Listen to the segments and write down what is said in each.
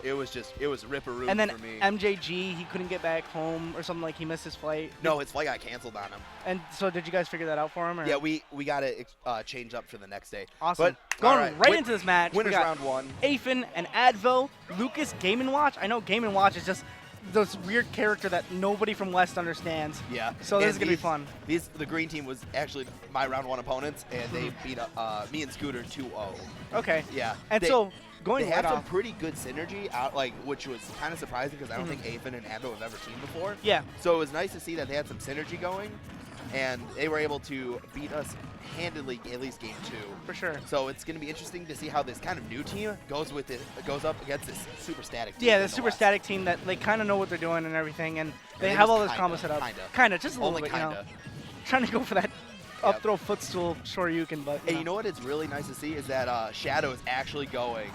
it was ripperoo And then for me. MJG, he couldn't get back home or something, like he missed his flight. No, his flight got canceled on him. And so did you guys figure that out for him? Or? Yeah, we got it changed up for the next day. Awesome. But, Going right into this match, we winners got round 1. Afen and Advo, Lucas, Game & Watch. I know Game & Watch is just this weird character that nobody from West understands. Yeah. So this is going to be fun. The green team was actually my round 1 opponents, and they beat me and Scooter 2-0. Okay. Yeah. And so going they right have some off. pretty good synergy, which was kind of surprising because I don't think Afen and Advo have ever teamed before. Yeah. So it was nice to see that they had some synergy going, and they were able to beat us handedly, at least game 2. For sure. So it's going to be interesting to see how this kind of new team goes up against this super static team. Yeah, the super static team that they kind of know what they're doing and everything, and they And have all just this combo set up. Kinda. Just a little bit, Kinda. you know. Trying to go for that up throw footstool Shoryuken, but Hey, you know what? It's really nice to see is that Shadow is actually going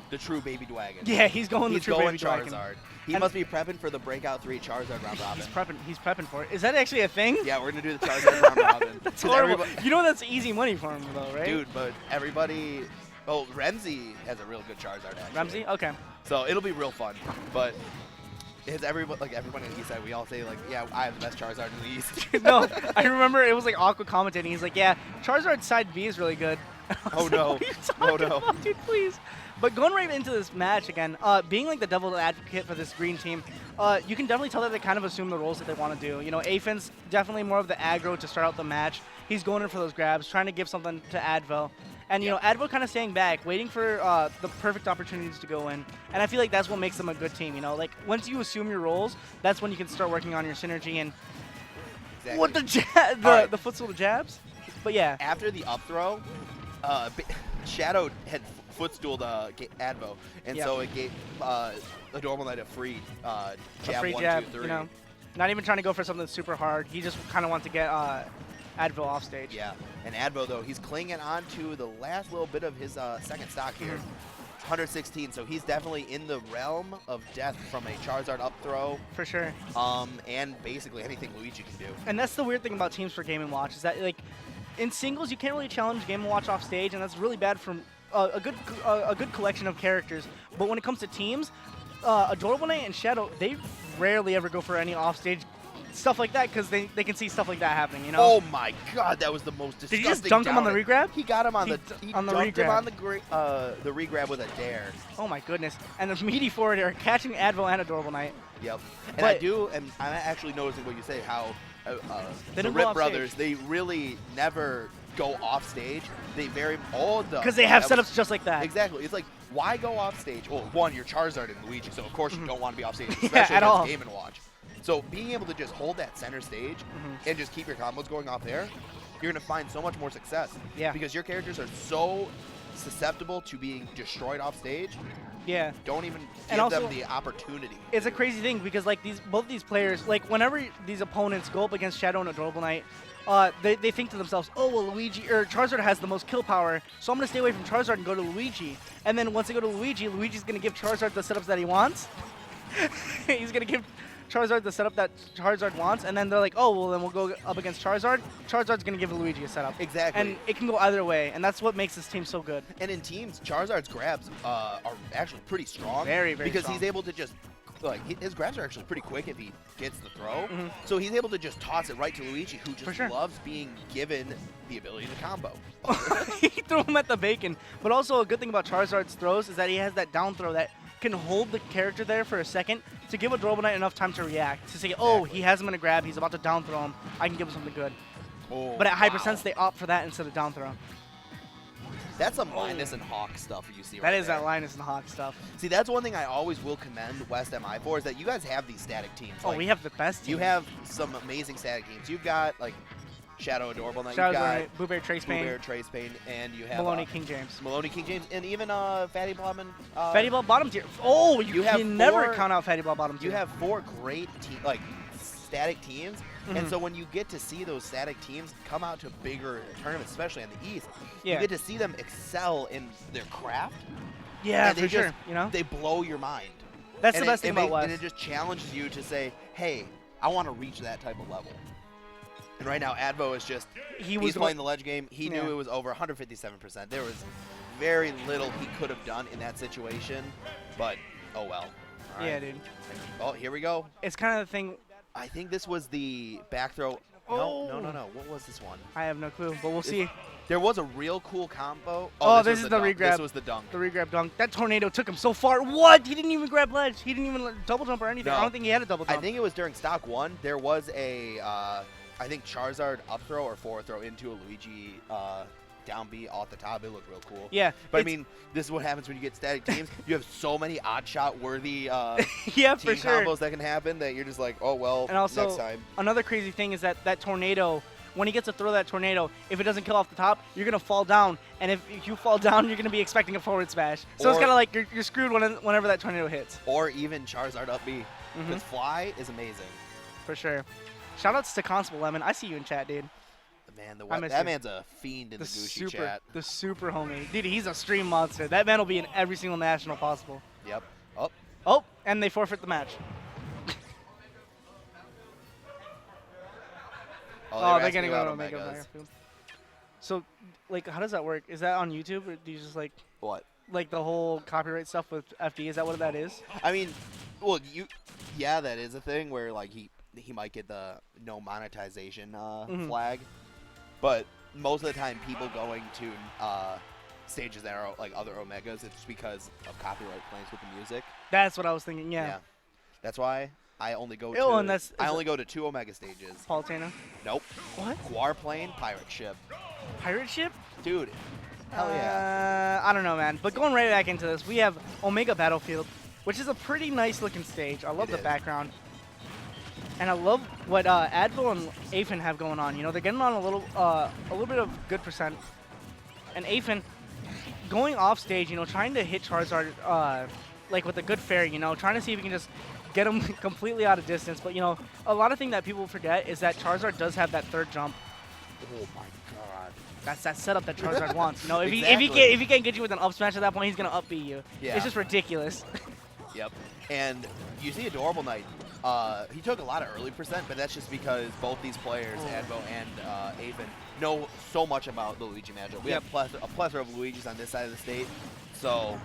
the true baby dragon. Yeah, he's going the true baby dragon. Charizard. He must be prepping for the breakout 3 Charizard round robin. He's prepping for it. Is that actually a thing? Yeah, we're gonna do the Charizard round robin. That's horrible. You know that's easy money for him though, right? Dude, but everybody. Oh, Remzi has a real good Charizard actually. Remzi? Okay. So it'll be real fun, but. Everyone in the East side, we all say like, yeah, I have the best Charizard in the East. No, I remember it was like Aqua commentating. He's like, yeah, Charizard side B is really good. Oh no! Oh no! About, dude, please. But going right into this match again, being like the devil's advocate for this green team, you can definitely tell that they kind of assume the roles that they want to do. You know, Afen's definitely more of the aggro to start out the match. He's going in for those grabs, trying to give something to Advo. And, you know, Advo kind of staying back, waiting for the perfect opportunities to go in. And I feel like that's what makes them a good team, you know? Like, once you assume your roles, that's when you can start working on your synergy and what the footstool to jabs. But, yeah. After the up throw, Shadow had footstooled Advo, and so it gave Adorable Knight a free jab, free 1, jab, 2, 3. You know, not even trying to go for something super hard. He just kind of wants to get Advo off stage. Yeah, and Advo, though, he's clinging on to the last little bit of his second stock here. 116, so he's definitely in the realm of death from a Charizard up throw. For sure. And basically anything Luigi can do. And that's the weird thing about teams for Game & Watch is that, like, in singles, you can't really challenge Game & Watch off stage, and that's really bad from a good collection of characters. But when it comes to teams, Adorable Knight and Shadow, they rarely ever go for any off-stage stuff like that because they can see stuff like that happening, you know? Oh my god, that was the most disgusting. Did you just dunk him on the regrab? He got him on the regrab with a dare. Oh my goodness. And the meaty forward air catching Advo and Adorable Knight. Yep. And I'm actually noticing what you say, how the Rip Brothers, they really never go off stage. They because they have setups just like that. Exactly. It's like, why go off stage? Well, one, you're Charizard and Luigi, so of course you don't want to be off stage, especially at all. Game & Watch. So being able to just hold that center stage and just keep your combos going off there, you're going to find so much more success. Yeah. Because your characters are so susceptible to being destroyed off stage. Yeah. Don't even give them the opportunity. It's a crazy thing because like both these players, like whenever these opponents go up against Shadow and Adorable Knight, they think to themselves, oh well, Charizard has the most kill power, so I'm gonna stay away from Charizard and go to Luigi. And then once they go to Luigi, Luigi's gonna give Charizard the setups that he wants. He's gonna give Charizard the setup that Charizard wants, and then they're like, oh, well, then we'll go up against Charizard. Charizard's going to give Luigi a setup. Exactly. And it can go either way, and that's what makes this team so good. And in teams, Charizard's grabs are actually pretty strong. Very, very because strong. he's able to just, like, his grabs are actually pretty quick if he gets the throw. So he's able to just toss it right to Luigi, who just loves being given the ability to combo. He threw him at the bacon. But also a good thing about Charizard's throws is that he has that down throw that can hold the character there for a second to give Adorable Knight enough time to react. To say, oh, he has him in a grab, he's about to down throw him, I can give him something good. Oh, but at Hyper Sense, they opt for that instead of down throw. That's some Linus and Hawk stuff you see right there. That is there. that Linus and Hawk stuff. See, that's one thing I always will commend West MI for, is that you guys have these static teams. Oh, we have the best teams. You have some amazing static teams. You've got, like, Shadow Adorable Knight. You've got Blueberry Trace Pain, and you have Maloney King James. Maloney King James, and even Fatty Blob and Fatty Blob bottom tier. Oh, you can never count out Fatty Blob bottom tier. You have 4 great static teams, and so when you get to see those static teams come out to bigger tournaments, especially in the East, you get to see them excel in their craft. Yeah, for sure. You know, they blow your mind. That's the best thing about West. And it just challenges you to say, hey, I want to reach that type of level. And right now, Advo is just, he's playing the ledge game. He knew it was over 157%. There was very little he could have done in that situation, but Oh, well. All right. Yeah, dude. Oh, here we go. It's kind of the thing. I think this was the back throw. Oh. No. What was this one? I have no clue, but we'll see. There was a real cool combo. Oh, this is the regrab. This was the dunk. The regrab dunk. That tornado took him so far. What? He didn't even grab ledge. He didn't even double jump or anything. No. I don't think he had a double jump. I think it was during stock 1. There was a, I think Charizard up throw or forward throw into a Luigi down B off the top. It looked real cool. Yeah. But I mean, this is what happens when you get static teams. You have so many odd shot worthy yeah, team for sure. combos that can happen that you're just like, oh, well, and also, next time. Another crazy thing is that tornado, when he gets to throw that tornado, if it doesn't kill off the top, you're going to fall down. And if you fall down, you're going to be expecting a forward smash. So it's kind of like you're screwed whenever that tornado hits. Or even Charizard up B. Because Fly is amazing. For sure. Shoutouts to Constable Lemon. I see you in chat, dude. Man, that man's a fiend in the Gooshi chat. The super homie. Dude, he's a stream monster. That man will be in every single national possible. Yep. Oh. Oh, and they forfeit the match. Oh, they're getting out of Omega. So, like, how does that work? Is that on YouTube, or do you just, like... What? Like, the whole copyright stuff with FD? Is that what that is? I mean, well, yeah, that is a thing where, like, he might get the no monetization flag. But most of the time, people going to stages that are, like, other Omegas, it's because of copyright claims with the music. That's what I was thinking, yeah. That's why I only go to 2 Omega stages. Palutena? Nope. What? Warplane, Pirate Ship. Pirate Ship? Dude, hell yeah. I don't know, man. But going right back into this, we have Omega Battlefield, which is a pretty nice looking stage. I love the background. And I love what Advo and Afen have going on. You know, they're getting on a little bit of good percent. And Afen going off stage, you know, trying to hit Charizard like with a good fair, you know, trying to see if he can just get him completely out of distance. But, you know, a lot of thing that people forget is that Charizard does have that third jump. Oh my god. That's that setup that Charizard wants. You know, if Exactly. he can't get you with an up smash at that point, he's gonna up B you. Yeah. It's just ridiculous. Yep. And you see Adorable Knight. He took a lot of early percent, but that's just because both these players, Advo and Afen, know so much about the Luigi matchup. We have a plethora of Luigis on this side of the state, so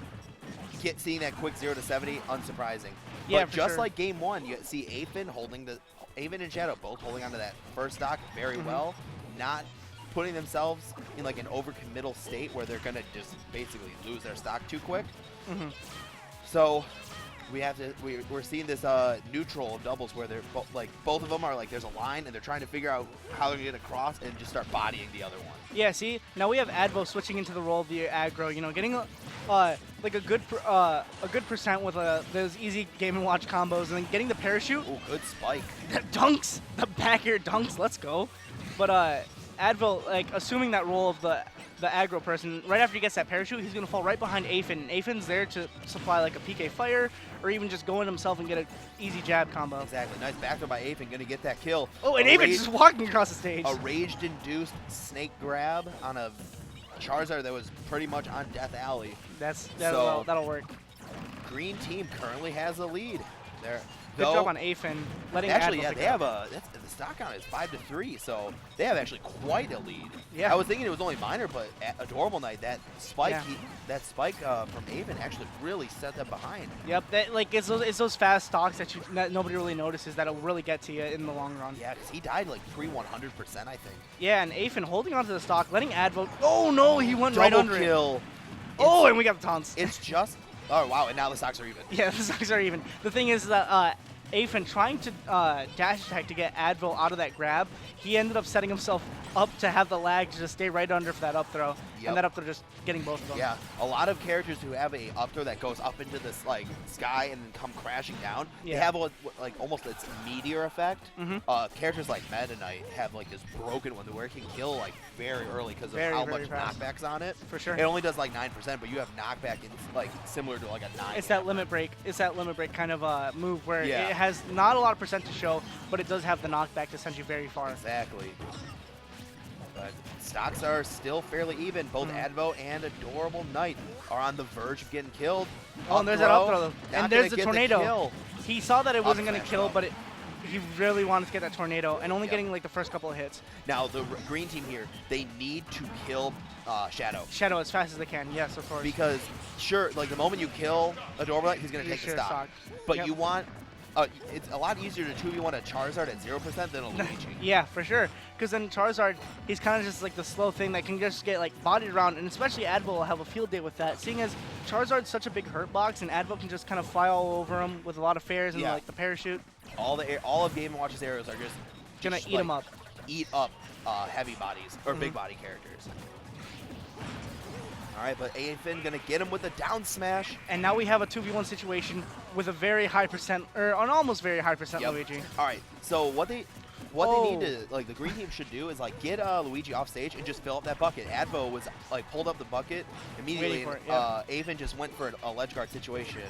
seeing that quick 0 to 70, unsurprising. Yeah, but just like game 1, you see Afen and Shadow both holding onto that first stock very well, not putting themselves in like an overcommittal state where they're gonna just basically lose their stock too quick. So we're seeing this neutral doubles where they're both of them are like there's a line and they're trying to figure out how they're gonna get across and just start bodying the other one. Yeah, see, now we have Advo switching into the role of the aggro, you know, getting like a good percent with those easy Game & Watch combos, and then getting the parachute. Ooh, good spike. The dunks, the back air dunks, let's go. But Advo, like, assuming that role of the aggro person, right after he gets that parachute, he's going to fall right behind Afen. Afen's there to supply, like, a PK fire, or even just go in himself and get an easy jab combo. Exactly. Nice back throw by Afen, going to get that kill. Oh, and Afen's just walking across the stage. A rage-induced snake grab on a Charizard that was pretty much on Death Alley. That'll work. Green team currently has a lead. Good job on Afen. Actually, yeah, they have the stock count is 5-3, so they have actually quite a lead. Yeah. I was thinking it was only minor, but Adorable Knight, that spike, from Afen actually really set them behind. Yep, it's those fast stocks that nobody really notices that'll really get to you in the long run. Yeah, because he died like 100%, I think. Yeah, and Afen holding onto the stock, letting Advo. Oh no, he went right under kill. Oh, and we got the taunts. It's just. Oh, wow, and now the stocks are even. Yeah, the stocks are even. The thing is that Afen trying to dash attack to get Advo out of that grab, he ended up setting himself up to have the lag to just stay right under for that up throw, and that up throw just getting both of them. Yeah, a lot of characters who have a up throw that goes up into this like sky and then come crashing down, they have like almost its meteor effect. Characters like Meta Knight have like this broken one where it can kill like very early because of how much knockback's on it. For sure. It only does like 9%, but you have knockback in like similar to like a 9. It's that limit break. It's that limit break kind of move where it has not a lot of percent to show, but it does have the knockback to send you very far. Exactly. But stocks are still fairly even. Both Advo and Adorable Knight are on the verge of getting killed. Oh, and there's that up throw. And there's the tornado. He saw that it wasn't going to kill, but he really wanted to get that tornado and only Yep. getting like the first couple of hits. Now, the green team here, they need to kill Shadow. Shadow as fast as they can, yes, of course. Because, sure, like the moment you kill a Dorblight, he's going to take the stock. But Yep. you want, it's a lot easier to 2v1 a Charizard at 0% than a Luigi. Yeah, for sure. Because then Charizard, he's kind of just like the slow thing that can just get like bodied around, and especially Advo will have a field day with that. Seeing as Charizard's such a big hurt box, and Advo can just kind of fly all over him with a lot of fairs and like the parachute. All of Game & Watch's arrows are just Gonna eat him up. Eat up heavy bodies or big body characters. All right, but Afen gonna get him with a down smash. And now we have a 2v1 situation with a very high percent, or an almost very high percent Luigi. All right, so what they need to, like, the green team should do is like get Luigi off stage and just fill up that bucket. Advo was like pulled up the bucket immediately, and Afen just went for a ledge guard situation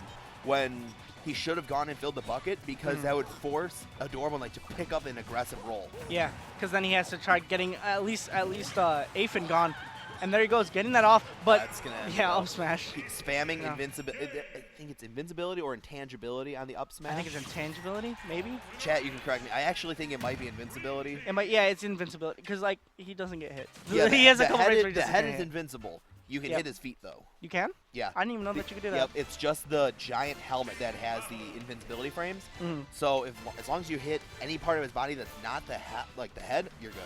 when he should have gone and filled the bucket, because that would force a Dearborn like to pick up an aggressive roll. Yeah, because then he has to try getting at least Afen gone. And there he goes, getting that off, but That's gonna up smash. He's spamming invincibility. I think it's invincibility or intangibility on the up smash. I think it's intangibility, maybe? Chat, you can correct me. I actually think it might be invincibility. It might, yeah, it's invincibility, because like he doesn't get hit. Yeah, he has a couple frames where he the doesn't head get is hit. invincible. You can hit his feet though. You can? Yeah. I didn't even know that you could do that. Yep, it's just the giant helmet that has the invincibility frames. So as long as you hit any part of his body that's not the head, you're good.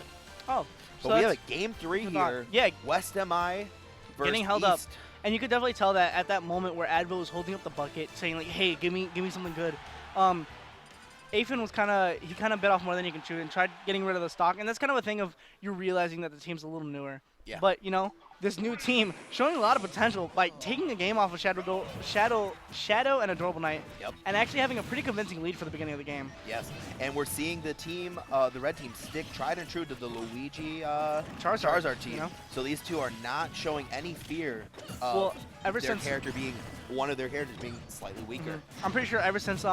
Oh. But So we have that's a game 3 here. Yeah. West MI versus Getting held East. up. And you could definitely tell that at that moment where Advo was holding up the bucket, saying like, "Hey, give me something good." Afen was kind of bit off more than he can chew and tried getting rid of the stock, and that's kind of a thing of you realizing that the team's a little newer. Yeah. But you know, this new team showing a lot of potential by taking the game off of Shadow and Adorable Knight, and actually having a pretty convincing lead for the beginning of the game. Yes, and we're seeing the team, the red team, stick tried and true to the Luigi Charizard team. You know? So these two are not showing any fear of ever their since character being one of their characters being slightly weaker. I'm pretty sure ever since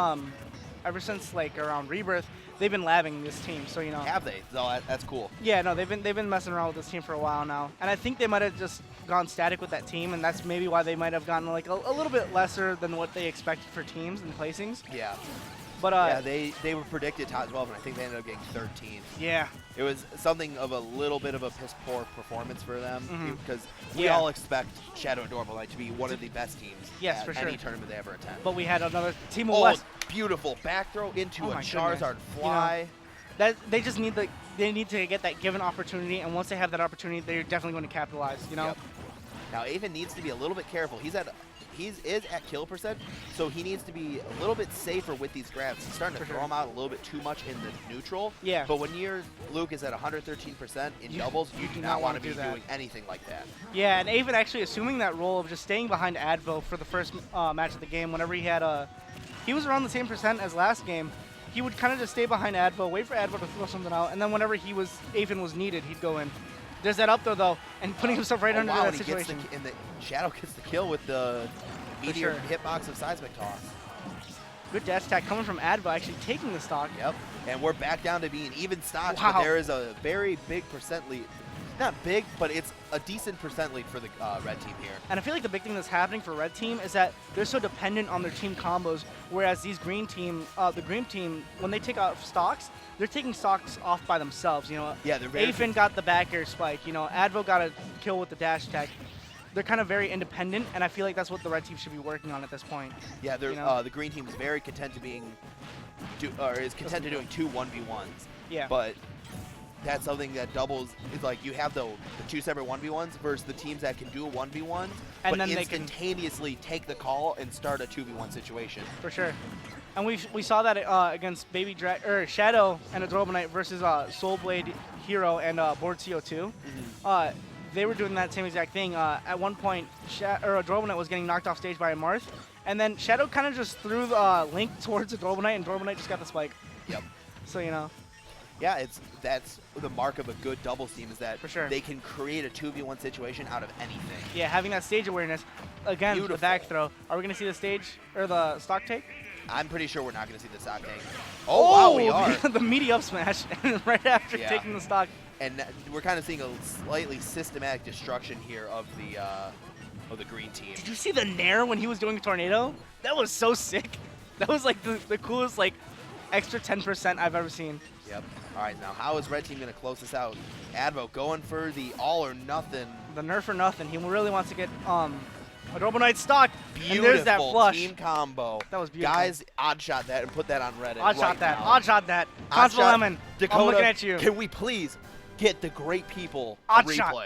like around Rebirth, they've been labbing this team. So you know. Have they? So that's cool. Yeah, no, they've been messing around with this team for a while now, and I think they might have just gone static with that team, and that's maybe why they might have gotten like a little bit lesser than what they expected for teams and placings. Yeah. But yeah, they were predicted top 12, and I think they ended up getting 13th. Yeah. It was something of a little bit of a piss poor performance for them, because we Yeah. all expect Shadow and Adorable Knight to be one of the best teams Yes, at for any sure. tournament they ever attend. But we had another team of Oh, West. beautiful back throw into Oh a my Charizard goodness. fly. You know, that they just need to get that given opportunity, and once they have that opportunity, they're definitely going to capitalize. You know. Yep. Now Aven needs to be a little bit careful. He is at kill percent, so he needs to be a little bit safer with these grabs. He's starting to throw them out a little bit too much in the neutral. Yeah. But when your Luke is at 113% in doubles, you do not want to be doing anything like that. Yeah, and Aven actually assuming that role of just staying behind Advo for the first match of the game. Whenever he had he was around the same percent as last game. He would kind of just stay behind Advo, wait for Advo to throw something out, and then whenever Aven was needed, he'd go in. There's that up throw though, and putting himself right under that situation. And the Shadow gets the kill with the meteor hitbox of Seismic Toss. Good dash attack coming from Advo, actually taking the stock. Yep, and we're back down to being even stocks, Wow. but there is a very big percent lead. Not big, but it's a decent percent lead for the red team here. And I feel like the big thing that's happening for red team is that they're so dependent on their team combos, whereas these green team, the green team, when they take off stocks, they're taking stocks off by themselves. You know, yeah, they're very. Afen got the back air spike. You know, Advo got a kill with the dash attack. They're kind of very independent, and I feel like that's what the red team should be working on at this point. Yeah, they're, you know? the green team is very content to being, is content to doing 2 1v1s. Yeah. But that's something that doubles. Is like you have the 2 separate 1v1s versus the teams that can do a 1v1, And but then they can- instantaneously take the call and start a 2v1 situation. For sure. And we saw that against Shadow and Adorable Knight versus Soulblade Hero and Board CO2. They were doing that same exact thing. At one point, Adorable Knight was getting knocked off stage by a Marth, and then Shadow kind of just threw the Link towards Adorable Knight, and Adorable Knight just got the spike. Yep. So, you know. Yeah, that's the mark of a good doubles team, is that For sure. they can create a 2v1 situation out of anything. Yeah, having that stage awareness. Again, Beautiful. the back throw. Are we going to see the stage or the stock take? I'm pretty sure we're not going to see the stock take. Oh, wow, we are. The meaty up smash right after Yeah. taking the stock. And we're kind of seeing a slightly systematic destruction here of the green team. Did you see the Nair when he was doing a tornado? That was so sick. That was like the coolest like extra 10% I've ever seen. Yep. All right, now how is red team going to close this out? Advo going for the all or nothing. The nerf or nothing. He really wants to get a Double Knight stock. Beautiful And there's that flush. team combo. That was beautiful. Guys, odd shot that and put that on Reddit. Odd shot right that. now. Odd shot that. Odd Constable shot, Lemon. Dakota, I'm looking at you. Can we please get the great people a Odd replay? shot.